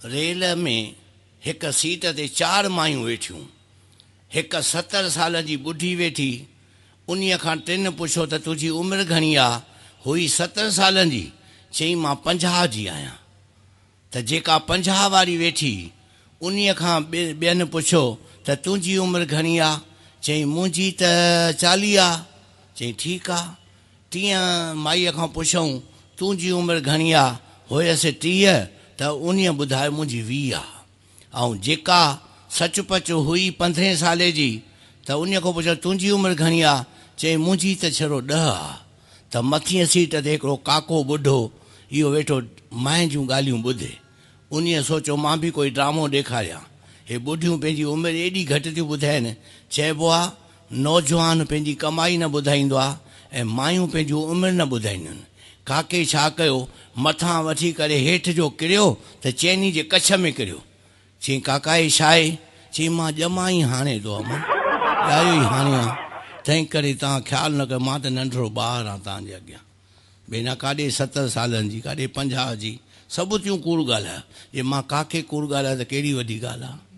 Rail में एक seat ते 4 मायूं वेठियूं। एक 70 साल जी बुढ़ी वेठी। उन्हीअ खां 3 पुछो त तुंहिंजी उमिरि घणी आहे? हुई 70 सालनि जी। चई मां 50 जी आहियां। त जेका 50 वारी वेठी उन्हीअ खां ॿियनि पुछो त तुंहिंजी उमिरि घणी आहे? चई मुंहिंजी त 40 आहे। चई ठीकु आहे। 30 माईअ खां पुछऊं तुंहिंजी उमिरि घणी आहे? हुयसि 30। त उन्हीअ ॿुधायो मुंहिंजी 20 आहे। ऐं जेका सचपच हुई 15 साले जी त उन्हीअ खां पुछो तुंहिंजी उमिरि घणी आहे? चई मुंहिंजी त छड़ो 10 आहे। त मथीअ सीट ते हिकिड़ो काको ॿुढो इहो वेठो माए जूं ॻाल्हियूं ॿुधे। उन्हीअ सोचियो मां बि कोई ड्रामो ॾेखारियां। हे ॿुढियूं पंहिंजी उमिरि एॾी घटि थियूं ॿुधाइनि। चइबो आहे नौजवान पंहिंजी कमाई न ॿुधाईंदो आहे ऐं मायूं पंहिंजूं उमिरि न ॿुधाईंदियूं आहिनि। काके छा कयो, मथां वठी करे हेठि जो किरियो त चैनी जे कच्छ में किरियो। चई काका ही छा आहे? चई मां ॼमा ई हाणे थो अमन, ॼायो ई हाणे आहे। तंहिं करे तव्हां ख़्यालु न कयो, मां त नंढिड़ो ॿारु आहियां तव्हांजे अॻियां। भेण काॾे 70 सालनि जी, काॾे 50 जी, सभु थियूं कूड़ ॻाल्हायो। जे मां काके कूड़ ॻाल्हायो त कहिड़ी वॾी ॻाल्हि आहे।